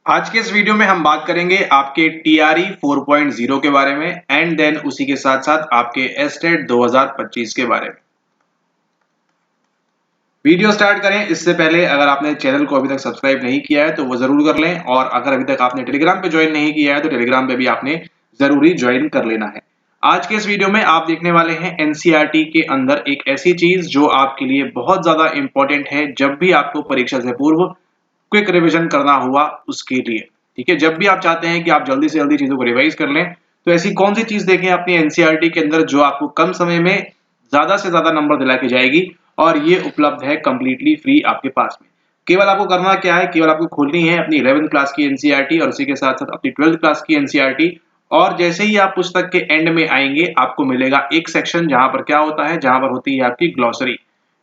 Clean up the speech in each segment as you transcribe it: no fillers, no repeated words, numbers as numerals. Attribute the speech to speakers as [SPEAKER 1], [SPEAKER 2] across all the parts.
[SPEAKER 1] आज के इस वीडियो में हम बात करेंगे आपके टीआरई 4.0 के बारे में एंड देन उसी के साथ साथ आपके एस्टेट 2025 के बारे में। वीडियो स्टार्ट करें इससे पहले अगर आपने चैनल को अभी तक सब्सक्राइब नहीं किया है तो वो जरूर कर लें, और अगर अभी तक आपने टेलीग्राम पे ज्वाइन नहीं किया है तो टेलीग्राम पे भी आपने जरूरी ज्वाइन कर लेना है। आज के इस वीडियो में आप देखने वाले हैं एनसीईआरटी के अंदर एक ऐसी चीज जो आपके लिए बहुत ज्यादा इंपॉर्टेंट है जब भी आपको परीक्षा से पूर्व क्विक रिवीजन करना हुआ उसके लिए। ठीक है, जब भी आप चाहते हैं कि आप जल्दी से जल्दी चीजों को रिवाइज कर लें तो ऐसी कौन सी चीज देखें अपनी एनसीईआरटी के अंदर जो आपको कम समय में ज्यादा से ज्यादा नंबर दिला के जाएगी, और ये उपलब्ध है कंप्लीटली फ्री आपके पास में। केवल आपको करना क्या है, केवल आपको खोलनी है अपनी 11th क्लास की एनसीईआरटी और उसी के साथ साथ अपनी 12th क्लास की एनसीईआरटी, और जैसे ही आप पुस्तक के एंड में आएंगे आपको मिलेगा एक सेक्शन जहां पर क्या होता है, जहां पर होती है आपकी ग्लॉसरी।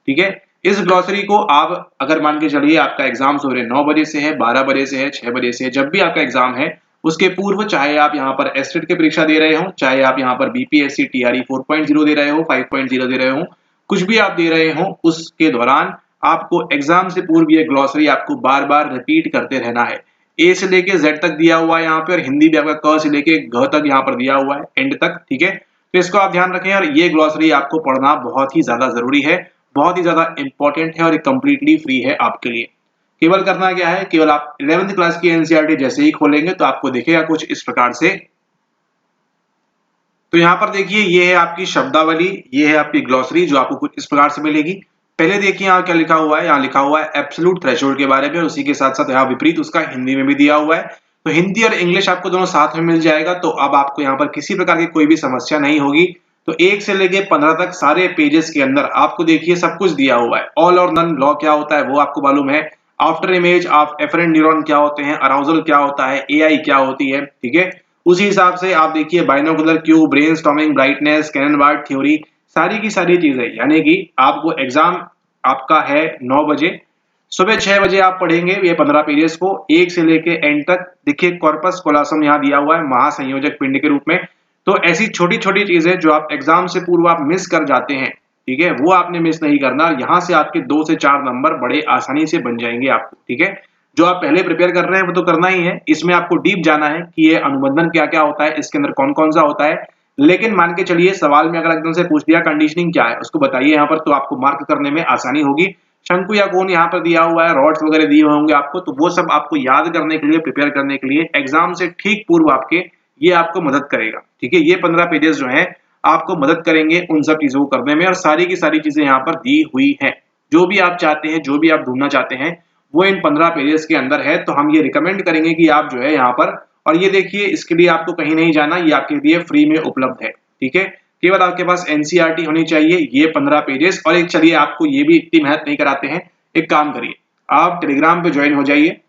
[SPEAKER 1] ठीक है, इस ग्लॉसरी को आप अगर मान के चलिए आपका एग्जाम सवेरे 9 बजे से है, 12 बजे से है, 6 बजे से है, जब भी आपका एग्जाम है उसके पूर्व, चाहे आप यहाँ पर एस्टेट की परीक्षा दे रहे हो, चाहे आप यहाँ पर बीपीएससी टीआरई 4.0 दे रहे हो, 5.0 दे रहे हो, कुछ भी आप दे रहे हो, उसके दौरान आपको एग्जाम से पूर्व ये ग्लॉसरी आपको बार बार रिपीट करते रहना है। ए से लेके जेड तक दिया हुआ है यहाँ पे, और हिंदी भी आपका क से लेके घ तक यहाँ पर दिया हुआ है एंड तक। ठीक है, तो इसको आप ध्यान रखें, और ये ग्लॉसरी आपको पढ़ना बहुत ही ज्यादा जरूरी है, बहुत ही ज्यादा इंपॉर्टेंट है, और ये कंप्लीटली फ्री है आपके लिए। केवल करना क्या है, केवल आप 11th क्लास की एनसीईआरटी जैसे ही खोलेंगे तो आपको दिखेगा कुछ इस प्रकार से। तो यहाँ पर देखिए ये है आपकी शब्दावली, ये है आपकी ग्लॉसरी जो आपको कुछ इस प्रकार से मिलेगी। पहले देखिए यहाँ क्या लिखा हुआ है, यहाँ लिखा हुआ है एब्सोल्यूट थ्रेशोल्ड के बारे में, और उसी के साथ साथ यहाँ विपरीत उसका हिंदी में भी दिया हुआ है। तो हिंदी और इंग्लिश आपको दोनों साथ में मिल जाएगा, तो अब आपको यहाँ पर किसी प्रकार की कोई भी समस्या नहीं होगी। तो 1 से लेके 15 तक सारे पेजेस के अंदर आपको देखिए सब कुछ दिया हुआ है। ऑल और नन लॉ क्या होता है वो आपको मालूम है, after image of afferent neuron क्या होते हैं, अराउजल क्या होता है, एआई क्या होती है। ठीक है, उसी हिसाब से आप देखिए binocular cube, brainstorming, brightness, cannon-board theory, सारी की सारी चीजें, यानी कि आपको एग्जाम आपका है 9 बजे, सुबह 6 बजे आप पढ़ेंगे ये 15 पेजेस को 1 से लेके एंड तक। देखिए कॉर्पस कोलोसम यहाँ दिया हुआ है महासंयोजक पिंड के रूप में। तो ऐसी छोटी छोटी चीजें जो आप एग्जाम से पूर्व आप मिस कर जाते हैं, ठीक है, वो आपने मिस नहीं करना। यहाँ से आपके 2 से 4 नंबर बड़े आसानी से बन जाएंगे आपको। ठीक है, जो आप पहले प्रिपेयर कर रहे हैं वो तो करना ही है, इसमें आपको डीप जाना है कि ये अनुबंधन क्या क्या होता है, इसके अंदर कौन कौन सा होता है। लेकिन मान के चलिए सवाल में अगर एकदम से पूछ दिया कंडीशनिंग क्या है उसको बताइए यहाँ पर, तो आपको मार्क करने में आसानी होगी। शंकु या कोण यहाँ पर दिया हुआ है, रॉड्स वगैरह दिए होंगे आपको, तो वो सब आपको याद करने के लिए, प्रिपेयर करने के लिए एग्जाम से ठीक पूर्व आपके ये आपको मदद करेगा। ठीक है, ये 15 पेजेस जो हैं आपको मदद करेंगे उन सब चीजों को करने में, और सारी की सारी चीजें यहाँ पर दी हुई है। जो भी आप चाहते हैं, जो भी आप ढूंढना चाहते हैं वो इन 15 पेजेस के अंदर है। तो हम ये रिकमेंड करेंगे कि आप जो है यहाँ पर, और ये देखिए इसके लिए आपको कहीं नहीं जाना, ये आपके लिए फ्री में उपलब्ध है। ठीक है, केवल आपके पास एनसीईआरटी होनी चाहिए, ये 15 पेजेस। और एक चलिए आपको ये भी इतनी मेहनत नहीं कराते हैं, एक काम करिए आप टेलीग्राम पे ज्वाइन हो जाइए।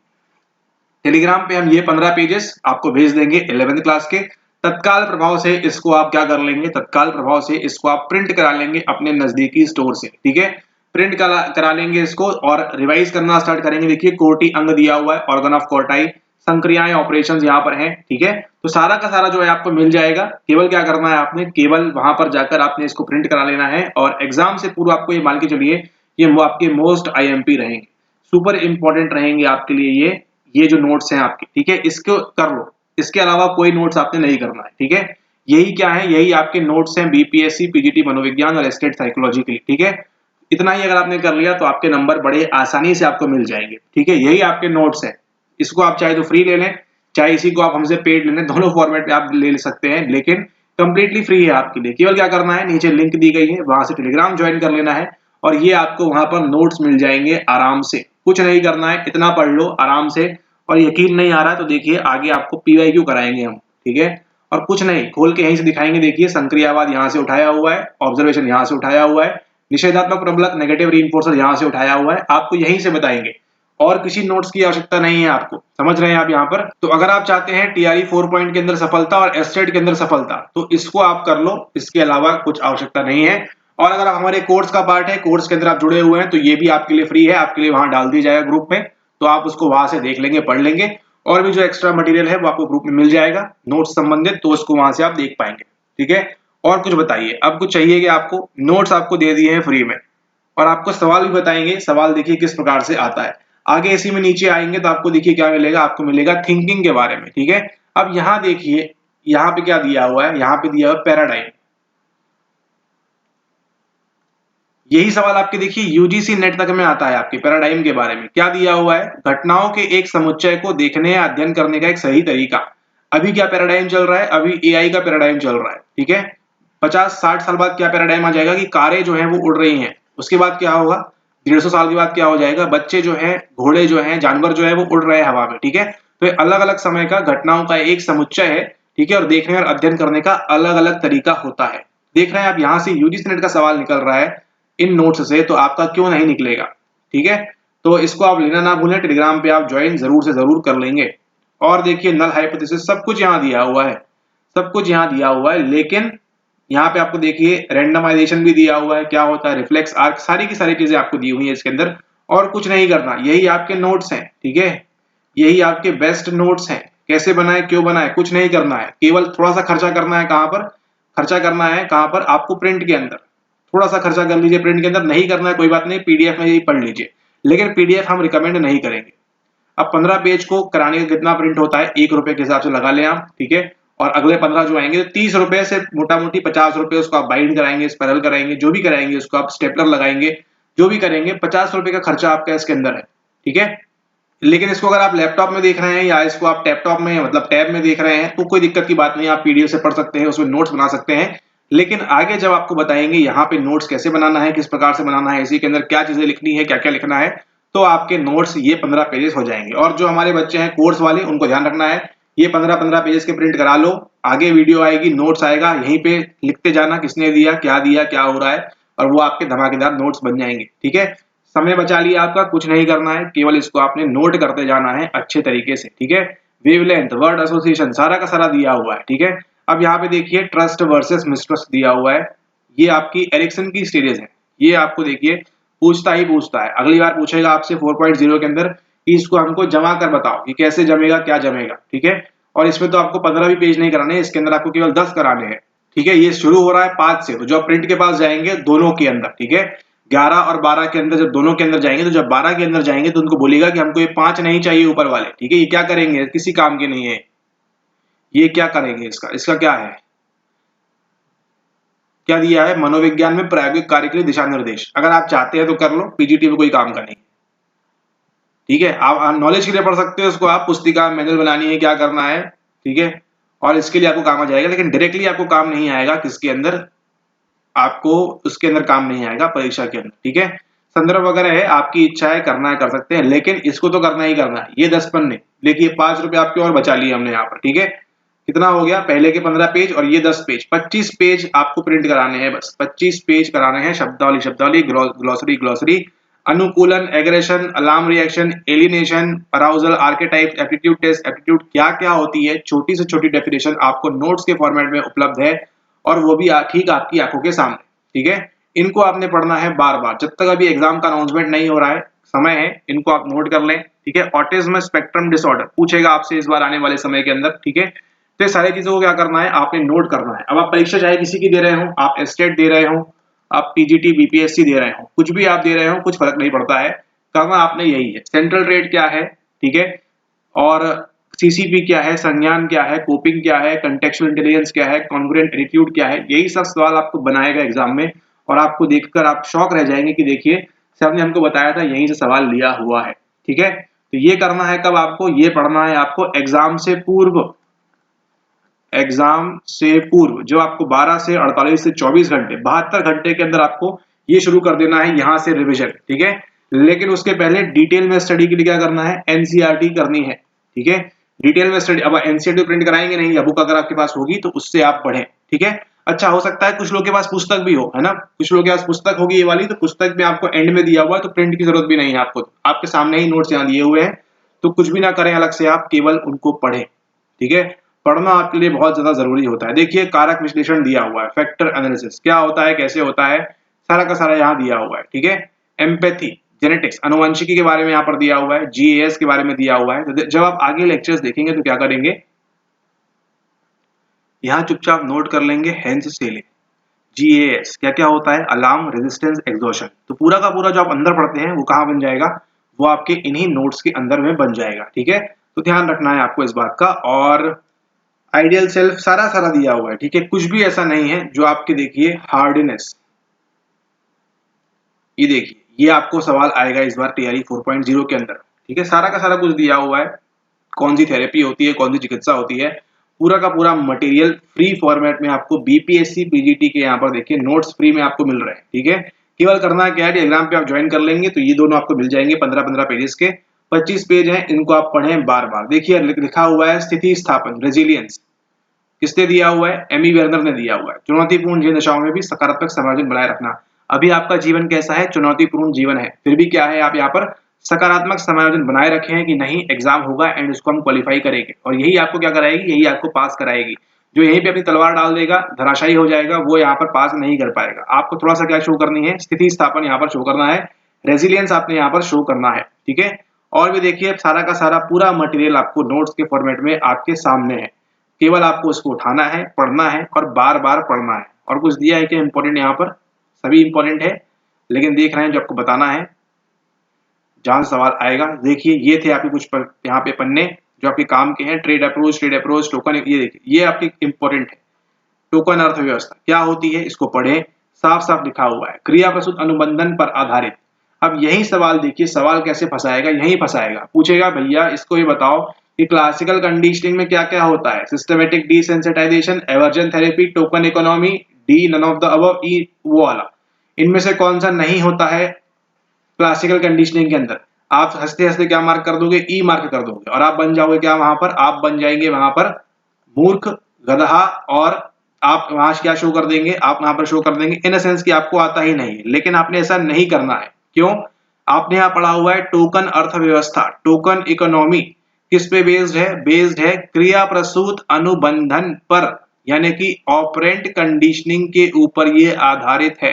[SPEAKER 1] टेलीग्राम पे हम ये 15 पेजेस आपको भेज देंगे 11th क्लास के। तत्काल प्रभाव से इसको आप क्या कर लेंगे, तत्काल प्रभाव से इसको आप प्रिंट करा लेंगे अपने नजदीकी स्टोर से। ठीक है, प्रिंट करा लेंगे इसको और रिवाइज करना स्टार्ट करेंगे। देखिए कोटि अंग दिया हुआ है, ऑर्गन ऑफ कोर्टाई, संक्रियाएं, ऑपरेशंस यहाँ पर हैं। ठीक है, तो सारा का सारा जो है आपको मिल जाएगा। केवल क्या करना है आपने, केवल वहां पर जाकर आपने इसको प्रिंट करा लेना है, और एग्जाम से पूर्व आपको ये मान के चलिए ये वो आपके मोस्ट आईएमपी रहेंगे, सुपर इंपॉर्टेंट रहेंगे आपके लिए ये जो नोट्स हैं आपके। ठीक है, इसको कर लो, इसके अलावा कोई नोट्स आपने नहीं करना है। ठीक है, यही क्या है, यही आपके नोट्स हैं बीपीएससी, पीजीटी मनोविज्ञान और एस्टेट साइकोलॉजी के लिए। ठीक है, इतना ही अगर आपने कर लिया तो आपके नंबर बड़े आसानी से आपको मिल जाएंगे। ठीक है, यही आपके नोट्स हैं। इसको आप चाहे तो फ्री ले लें, चाहे इसी को आप हमसे पेड ले लें, दोनों फॉर्मेट में आप ले सकते हैं, लेकिन कंप्लीटली फ्री है आपके लिए। केवल क्या करना है, नीचे लिंक दी गई है, वहां से टेलीग्राम ज्वाइन कर लेना है, और ये आपको वहां पर नोट्स मिल जाएंगे आराम से। कुछ नहीं करना है, इतना पढ़ लो आराम से। और यकीन नहीं आ रहा तो देखिए आगे आपको पीवाईक्यू कराएंगे हम। ठीक है, और कुछ नहीं, खोल के यहीं से दिखाएंगे। देखिए संक्रियावाद यहाँ से उठाया हुआ है, ऑब्जर्वेशन यहाँ से उठाया हुआ है, निषेधात्मक प्रबलक नेगेटिव रीइंफोर्सर यहाँ से उठाया हुआ है, आपको यहीं से बताएंगे, और किसी नोट्स की आवश्यकता नहीं है आपको। समझ रहे हैं आप यहाँ पर? तो अगर आप चाहते हैं टीआरई 4 पॉइंट के अंदर सफलता और एस्टेट के अंदर सफलता, तो इसको आप कर लो, इसके अलावा कुछ आवश्यकता नहीं है। और अगर आप हमारे कोर्स का पार्ट है, कोर्स के अंदर आप जुड़े हुए हैं, तो ये भी आपके लिए फ्री है, आपके लिए वहां डाल दिया जाएगा ग्रुप में, तो आप उसको वहां से देख लेंगे, पढ़ लेंगे, और भी जो एक्स्ट्रा मटेरियल है वो आपको ग्रुप में मिल जाएगा नोट्स संबंधित, तो उसको वहां से आप देख पाएंगे। ठीक है, और कुछ बताइए, अब कुछ चाहिए कि आपको? नोट्स आपको दे दिए हैं फ्री में, और आपको सवाल भी बताएंगे। सवाल देखिए किस प्रकार से आता है। आगे इसी में नीचे आएंगे तो आपको देखिए क्या मिलेगा, आपको मिलेगा थिंकिंग के बारे में, ठीक है। अब यहाँ देखिए यहाँ पे क्या दिया हुआ है, यहाँ पे दिया हुआ पैराडाइम। यही सवाल आपके देखिए यूजीसी नेट तक में आता है, आपके पैराडाइम के बारे में क्या दिया हुआ है, घटनाओं के एक समुच्चय को देखने या अध्ययन करने का एक सही तरीका। अभी क्या पैराडाइम चल रहा है, अभी एआई का पैराडाइम चल रहा है, ठीक है। 50-60 साल बाद क्या पैराडाइम आ जाएगा कि कारें जो है वो उड़ रही हैं, उसके बाद क्या होगा, 150 साल के बाद क्या हो जाएगा, बच्चे जो है, घोड़े जो है, जानवर जो है वो उड़ रहे हैं हवा में, ठीक है। तो अलग अलग समय का घटनाओं का एक समुच्चय है, ठीक है, और देखने और अध्ययन करने का अलग अलग तरीका होता है। देख रहे हैं आप यहाँ से यूजीसी नेट का सवाल निकल रहा है इन नोट्स से, तो आपका क्यों नहीं निकलेगा, ठीक है। तो इसको आप लेना ना भूलें, टेलीग्राम पे आप ज्वाइन जरूर से जरूर कर लेंगे। और देखिए नल हाइपोथेसिस सब कुछ यहाँ दिया हुआ है, सब कुछ यहाँ दिया हुआ है, लेकिन यहाँ पे आपको देखिए रैंडमाइजेशन भी दिया हुआ है, क्या होता है रिफ्लेक्स आर्क, सारी की सारी चीजें आपको दी हुई है इसके अंदर। और कुछ नहीं करना, यही आपके नोट्स हैं, ठीक है, यही आपके बेस्ट नोट्स हैं। कैसे बनाए, क्यों बनाए, कुछ नहीं करना है, केवल थोड़ा सा खर्चा करना है। कहां पर खर्चा करना है, कहां पर, आपको प्रिंट के अंदर थोड़ा सा खर्चा कर लीजिए, प्रिंट के अंदर नहीं करना है कोई बात नहीं, पीडीएफ में ही पढ़ लीजिए, लेकिन पीडीएफ हम रिकमेंड नहीं करेंगे। अब 15 पेज को कराने का कितना प्रिंट होता है, 1 रुपए के हिसाब से लगा लें आप, ठीक है। और अगले 15 जो आएंगे तो 30 रुपए से मोटा मोटी 50 रुपए उसको आप बाइंड कराएंगे, स्पाइरल कराएंगे, जो भी कराएंगे, उसको आप स्टेपलर लगाएंगे, जो भी करेंगे, 50 रुपए का खर्चा आपका इसके अंदर है, ठीक है। लेकिन इसको अगर आप लैपटॉप में देख रहे हैं या इसको आप टैपटॉप में मतलब टैब में देख रहे हैं तो कोई दिक्कत की बात नहीं, आप पीडीएफ से पढ़ सकते हैं, उसमें नोट्स बना सकते हैं। लेकिन आगे जब आपको बताएंगे यहाँ पे नोट्स कैसे बनाना है, किस प्रकार से बनाना है, इसी के अंदर क्या चीजें लिखनी है, क्या क्या लिखना है, तो आपके नोट्स ये 15 पेजेस हो जाएंगे। और जो हमारे बच्चे हैं कोर्स वाले, उनको ध्यान रखना है, ये 15-15 पेजेस के प्रिंट करा लो, आगे वीडियो आएगी, नोट्स आएगा, यहीं पे लिखते जाना किसने दिया, क्या हो रहा है, और वो आपके धमाकेदार नोट्स बन जाएंगे, ठीक है। समय बचा लिया आपका, कुछ नहीं करना है, केवल इसको आपने नोट करते जाना है अच्छे तरीके से, ठीक है। वेवलेंथ, वर्ड एसोसिएशन, सारा का सारा दिया हुआ है, ठीक है। अब यहाँ पे देखिए ट्रस्ट वर्सेस मिसट्रस्ट दिया हुआ है, ये आपकी एरिक्सन की स्टेजेस है। ये आपको देखिए पूछता ही पूछता है, अगली बार पूछेगा आपसे 4.0 के अंदर कि इसको हमको जमा कर बताओ कि कैसे जमेगा, क्या जमेगा, ठीक है। और इसमें तो आपको 15 भी पेज नहीं कराने, इसके अंदर आपको केवल 10 कराने हैं, ठीक है। ये शुरू हो रहा है 5 से, तो जो प्रिंट के पास जाएंगे दोनों के अंदर, ठीक है, 11 और 12 के अंदर, जब दोनों के अंदर जाएंगे, तो जब 12 के अंदर जाएंगे तो उनको बोलेगा कि हमको ये 5 नहीं चाहिए ऊपर वाले, ठीक है। ये क्या करेंगे, किसी काम के नहीं है, ये क्या करेंगे, इसका क्या है, क्या दिया है, मनोविज्ञान में प्रायोगिक कार्य के लिए दिशा निर्देश। अगर आप चाहते हैं तो कर लो, पीजीटी में कोई काम का नहीं, ठीक है। आप नॉलेज के लिए पढ़ सकते हो उसको, आप पुस्तिका मैनुअल बनानी है, क्या करना है, ठीक है, और इसके लिए आपको काम आ जाएगा, लेकिन डायरेक्टली आपको काम नहीं आएगा, किसके अंदर, आपको उसके अंदर काम नहीं आएगा परीक्षा के अंदर, ठीक है। संदर्भ वगैरह है, आपकी इच्छा है, करना है कर सकते हैं, लेकिन इसको तो करना ही करना है। ये 10 पन्ने देखिए, 5 रुपए आपके और बचा लिए हमने यहाँ पर, ठीक है। कितना हो गया, पहले के 15 पेज और ये 10 पेज, 25 पेज आपको प्रिंट कराने हैं, बस 25 पेज कराने हैं। शब्दावली, ग्लोसरी, अनुकूलन, aggression, alarm reaction, alienation, arousal, archetype, aptitude test, aptitude क्या क्या होती है, छोटी से छोटी डेफिनेशन आपको नोट्स के फॉर्मेट में उपलब्ध है, और वो भी ठीक आपकी आंखों के सामने, ठीक है। इनको आपने पढ़ना है बार बार, जब तक अभी एग्जाम का अनाउंसमेंट नहीं हो रहा है, समय है, इनको आप नोट कर लें, ठीक है। ऑटिज्म स्पेक्ट्रम डिसऑर्डर पूछेगा आपसे इस बार आने वाले समय के अंदर, ठीक है। तो सारी चीजों को क्या करना है, आपने नोट करना है। अब आप परीक्षा चाहे किसी की दे रहे हो, आप स्टेट दे रहे हो, आप टीजीटी बीपीएससी दे रहे हो, कुछ भी आप दे रहे हो, कुछ फर्क नहीं पड़ता है, करना आपने यही है। सेंट्रल रेट क्या है, ठीक है, और सीसीपी क्या है, संज्ञान क्या है, कोपिंग क्या है, कंटेक्चुअल इंटेलिजेंस क्या है, कॉन्ग्रुएंट एटीट्यूड क्या है, यही सब सवाल आपको बनाएगा एग्जाम में, और आपको देखकर आप शॉक रह जाएंगे कि देखिए सर ने हमको बताया था, यहीं से सवाल लिया हुआ है, ठीक है। तो ये करना है कब, आपको ये पढ़ना है आपको एग्जाम से पूर्व, एग्जाम से पूर्व, जो आपको 12 से 48 से 24 घंटे, 72 घंटे के अंदर आपको ये शुरू कर देना है यहाँ से रिविजन, ठीक है। लेकिन उसके पहले डिटेल में स्टडी के लिए क्या करना है, एनसीईआरटी करनी है, ठीक है। डिटेल में स्टडी, अब एनसीईआरटी प्रिंट कराएंगे नहीं, या बुक अगर आपके पास होगी तो उससे आप पढ़ें, ठीक है। अच्छा हो सकता है कुछ लोग के पास पुस्तक भी हो, है ना, कुछ लोग के पास पुस्तक होगी ये वाली, तो पुस्तक में आपको एंड में दिया हुआ है, तो प्रिंट की जरूरत भी नहीं है आपको, आपके सामने ही नोट्स यहाँ दिए हुए हैं, तो कुछ भी ना करें अलग से, आप केवल उनको पढ़ें, ठीक है। पढ़ना आपके लिए बहुत ज्यादा जरूरी होता है। देखिए कारक विश्लेषण दिया हुआ है, फैक्टर एनालिसिस क्या होता है, कैसे होता है, सारा का सारा यहाँ दिया हुआ है, ठीक है। एम्पैथी, जेनेटिक्स, अनुवंशिकी के बारे में यहाँ पर दिया हुआ है, जीएएस के बारे में दिया हुआ है। तो जब आप आगे लेक्चर्स देखेंगे तो क्या करेंगे, यहाँ चुपचाप नोट कर लेंगे, हेंस सेले, जीएएस क्या क्या होता है, अलार्म रेजिस्टेंस एग्जॉशन। तो पूरा का पूरा जो आप अंदर पढ़ते हैं वो कहाँ बन जाएगा, वो आपके इन्हीं नोट्स के अंदर में बन जाएगा। ठीक है, तो ध्यान रखना है आपको इस बात का। और आइडियल सेल्फ सारा दिया हुआ है। ठीक है, कुछ भी ऐसा नहीं है जो आपके देखिए हार्डनेस, ये देखिए ये आपको सवाल आएगा इस बार टीआरई 4.0 के अंदर। ठीक है, सारा का सारा कुछ दिया हुआ है, कौन सी थेरेपी होती है, कौन सी चिकित्सा होती है, पूरा का पूरा मटेरियल फ्री फॉर्मेट में आपको बीपीएससी पीजीटी के यहाँ पर देखिए नोट्स फ्री में आपको मिल रहे हैं। ठीक है, केवल करना क्या है, टेलीग्राम पे आप ज्वाइन कर लेंगे तो ये दोनों आपको मिल जाएंगे 15-15 पेजेस के। 25 पेज हैं, इनको आप पढ़ें बार बार। देखिए लिखा हुआ है स्थिति स्थापन, रेजिलियंस, किसने दिया हुआ है, एमी वेर्नर ने दिया हुआ है। चुनौतीपूर्ण जीवन दशाओं में भी सकारात्मक समायोजन बनाए रखना। अभी आपका जीवन कैसा है, चुनौतीपूर्ण जीवन है, फिर भी क्या है, आप यहाँ पर सकारात्मक समायोजन बनाए रखे हैं कि नहीं, एग्जाम होगा एंड उसको हम क्वालिफाई करेंगे, और यही आपको क्या कराएगी, यही आपको पास कराएगी। जो यहीं पे अपनी तलवार डाल देगा, धराशायी हो जाएगा, वो यहाँ पर पास नहीं कर पाएगा। आपको थोड़ा सा क्या शो करनी है, स्थिति स्थापन यहाँ पर शो करना है, रेजिलियंस आपने यहाँ पर शो करना है। ठीक है, और भी देखिए सारा का सारा पूरा मटेरियल आपको नोट्स के फॉर्मेट में आपके सामने है, केवल आपको उसको उठाना है, पढ़ना है और बार बार पढ़ना है। और कुछ दिया है कि इंपॉर्टेंट, यहाँ पर सभी इंपॉर्टेंट है, लेकिन देख रहे हैं जो आपको बताना है जहां सवाल आएगा। देखिए ये थे आपके कुछ यहाँ पे पन्ने जो आपके काम के हैं, ट्रेड अप्रोच, टोकन, ये देखिए ये आपके इंपॉर्टेंट है। टोकन अर्थव्यवस्था क्या होती है, इसको पढ़ें, साफ साफ लिखा हुआ है, क्रिया प्रस्तुत अनुबंधन पर आधारित। अब यही सवाल देखिए, सवाल कैसे फंसाएगा, यही फंसाएगा, पूछेगा भैया इसको ये बताओ कि क्लासिकल कंडीशनिंग में क्या क्या होता है, systematic desensitization, aversion therapy, token economy, D none of the above, ई वो वाला, इनमें से कौन सा नहीं होता है क्लासिकल कंडीशनिंग के अंदर। आप हंसते हंसते क्या मार्क कर दोगे, ई मार्क कर दोगे, और आप बन जाओगे क्या वहां पर, आप बन जाएंगे वहां पर मूर्ख, गधा, और आप वहां क्या शो कर देंगे, आप वहां पर शो कर देंगे इन सेंस कि आपको आता ही नहीं है। लेकिन आपने ऐसा नहीं करना है, क्यों, आपने यहाँ पढ़ा हुआ है टोकन अर्थव्यवस्था, टोकन इकोनॉमी, किस पे बेस्ड है, बेस्ड है क्रिया प्रसूत अनुबंधन पर, यानी कि ऑपरेंट कंडीशनिंग के ऊपर ये आधारित है।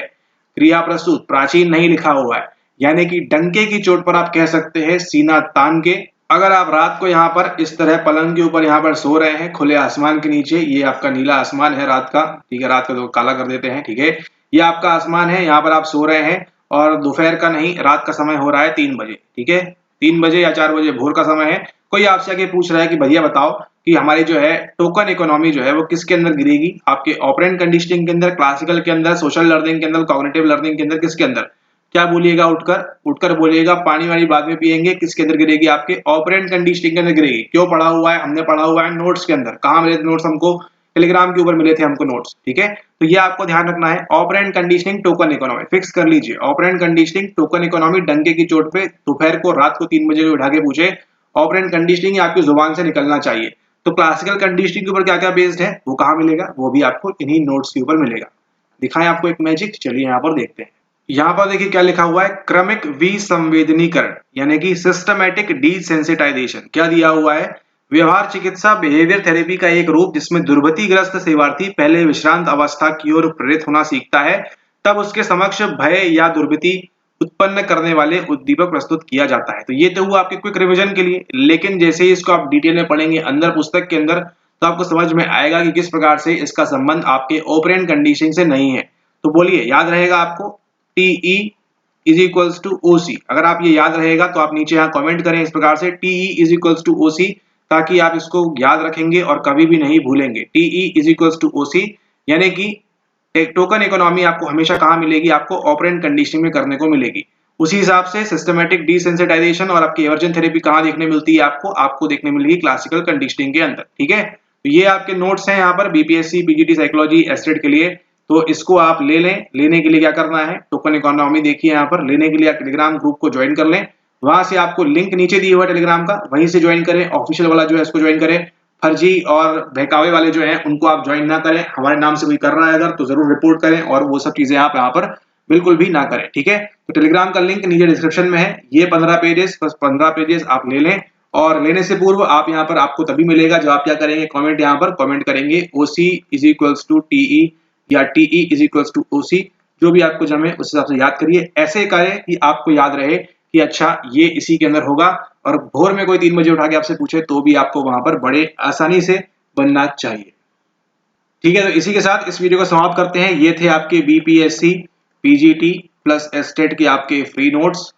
[SPEAKER 1] क्रिया प्रसूत प्राचीन नहीं लिखा हुआ है, यानी कि डंके की चोट पर आप कह सकते हैं सीना तान के। अगर आप रात को यहाँ पर इस तरह पलंग के ऊपर यहाँ पर सो रहे हैं खुले आसमान के नीचे, ये आपका नीला आसमान है रात का, ठीक है, रात का तो काला कर देते हैं, ठीक है, ये आपका आसमान है, यहाँ पर आप सो रहे हैं और दोपहर का नहीं, रात का समय हो रहा है 3 बजे, ठीक है, 3 बजे या 4 बजे भोर का समय है। कोई आपसे आके पूछ रहा है कि भैया बताओ कि हमारी जो है टोकन इकोनॉमी जो है वो किसके अंदर गिरेगी, आपके ऑपरेंट कंडीशनिंग के अंदर, क्लासिकल के अंदर, सोशल लर्निंग के अंदर, कॉग्निटिव लर्निंग के अंदर, किसके अंदर, क्या बोलिएगा, उठकर बोलिएगा, पानी वाली बाद में पिएंगे, किसके अंदर गिरेगी, आपके ऑपरेंट कंडीशनिंग के अंदर गिरेगी। क्यों पढ़ा हुआ है, हमने पढ़ा हुआ है नोट्स के अंदर। कहाँ मिले थे नोट्स हमको, टेलीग्राम के ऊपर मिले थे हमको नोट्स, ठीक है। तो ये आपको ध्यान रखना है, operant conditioning token economy fix कर लीजिए, ऑपरेंट कंडीशनिंग टोकन इकोनॉमी, डंके की चोट पे दोपहर को रात को 3 बजे उठा के पूछे, ऑपरेंट कंडीशनिंग आपकी जुबान से निकलना चाहिए। तो क्लासिकल कंडीशनिंग के ऊपर क्या क्या बेस्ड है, वो कहाँ मिलेगा, वो भी आपको इन्हीं नोट्स के ऊपर मिलेगा। दिखाएं आपको एक मैजिक, चलिए यहाँ पर देखते हैं। यहाँ पर देखिए क्या लिखा हुआ है, क्रमिक विसंवेदनीकरण, यानी कि सिस्टमैटिक डिसेंसिटाइजेशन। क्या दिया हुआ है, व्यवहार चिकित्सा बिहेवियर थेरेपी का एक रूप जिसमें दुर्गतिग्रस्त सेवार्थी पहले विश्रांत अवस्था की ओर प्रेरित होना सीखता है, तब उसके समक्ष भय या दुर्गति उत्पन्न करने वाले उद्दीपक प्रस्तुत किया जाता है। तो ये तो हुआ आपके क्विक रिवीजन के लिए, लेकिन जैसे ही इसको आप डिटेल में पढ़ेंगे अंदर पुस्तक के अंदर, तो आपको समझ में आएगा कि किस प्रकार से इसका संबंध आपके ऑपरेंट कंडीशनिंग से नहीं है। तो बोलिए, याद रहेगा आपको, TE is equals to OC। अगर आप ये याद रहेगा तो आप नीचे यहाँ कमेंट करें इस प्रकार से, TE is equals to OC, ताकि आप इसको याद रखेंगे और कभी भी नहीं भूलेंगे। TE is equals to OC, यानी कि एक टोकन इकोनॉमी आपको हमेशा कहाँ मिलेगी, आपको ऑपरेंट कंडीशनिंग में करने को मिलेगी। उसी हिसाब से सिस्टमैटिक डिसेंसिटाइजेशन और आपकी एवर्जन थेरेपी कहाँ देखने मिलती है, आपको देखने मिलेगी क्लासिकल कंडीशनिंग के अंदर, ठीक है। तो ये आपके नोट्स हैं यहाँ पर बीपीएससी पीजीटी साइकोलॉजी एस्टेट के लिए, तो इसको आप ले लें। लेने के लिए क्या करना है, टोकन इकोनॉमी देखिए यहाँ पर, लेने के लिए आप टेलीग्राम ग्रुप को ज्वाइन कर लें, वहां से आपको लिंक नीचे दिया हुआ है टेलीग्राम का, वहीं से ज्वाइन करें। ऑफिशियल वाला जो है इसको ज्वाइन करें, फर्जी और बहकावे वाले जो हैं उनको आप ज्वाइन ना करें। हमारे नाम से कोई कर रहा है अगर तो जरूर रिपोर्ट करें, और वो सब चीजें आप यहाँ पर बिल्कुल भी ना करें, ठीक है। तो टेलीग्राम का लिंक नीचे डिस्क्रिप्शन में है। ये 15 पेजेस, बस 15 पेजेस आप ले लें, और लेने से पूर्व आप यहाँ पर, आपको तभी मिलेगा जब आप क्या करेंगे, कमेंट यहाँ पर कमेंट करेंगे OC is equals to TE या TE is equals to OC, जो भी आपको जमे उस हिसाब से याद करिए। ऐसे करें कि आपको याद रहे कि अच्छा ये इसी के अंदर होगा, और भोर में कोई 3 बजे उठा के आपसे पूछे तो भी आपको वहां पर बड़े आसानी से बनना चाहिए, ठीक है। तो इसी के साथ इस वीडियो को समाप्त करते हैं। ये थे आपके बीपीएससी पीजीटी प्लस एस्टेट के आपके फ्री नोट्स।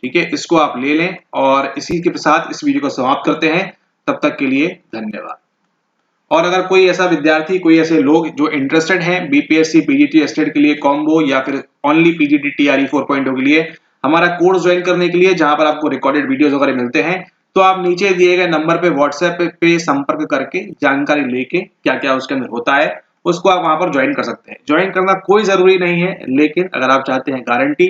[SPEAKER 1] ठीक है, इसको आप ले लें और इसी के साथ इस वीडियो को समाप्त करते हैं। तब तक के लिए धन्यवाद। और अगर कोई ऐसा विद्यार्थी, कोई ऐसे लोग जो इंटरेस्टेड हैं बीपीएससी पीजीटी एस्टेट के लिए कॉम्बो या फिर ओनली पीजीटी टीआरई 4.0 के लिए हमारा कोर्स ज्वाइन करने के लिए, जहां पर आपको रिकॉर्डेड वीडियोस वगैरह मिलते हैं, तो आप नीचे दिए गए नंबर पे व्हाट्सएप पे संपर्क करके जानकारी लेके क्या क्या उसके अंदर होता है उसको आप वहां पर ज्वाइन कर सकते हैं। ज्वाइन करना कोई जरूरी नहीं है, लेकिन अगर आप चाहते हैं गारंटी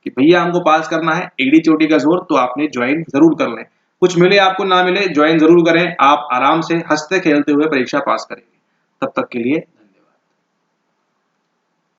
[SPEAKER 1] कि भैया हमको पास करना है एडी चोटी का जोर, तो आपने ज्वाइन जरूर कर लें। कुछ मिले आपको ना मिले, ज्वाइन जरूर करें। आप आराम से हंसते खेलते हुए परीक्षा पास करेंगे। तब तक के लिए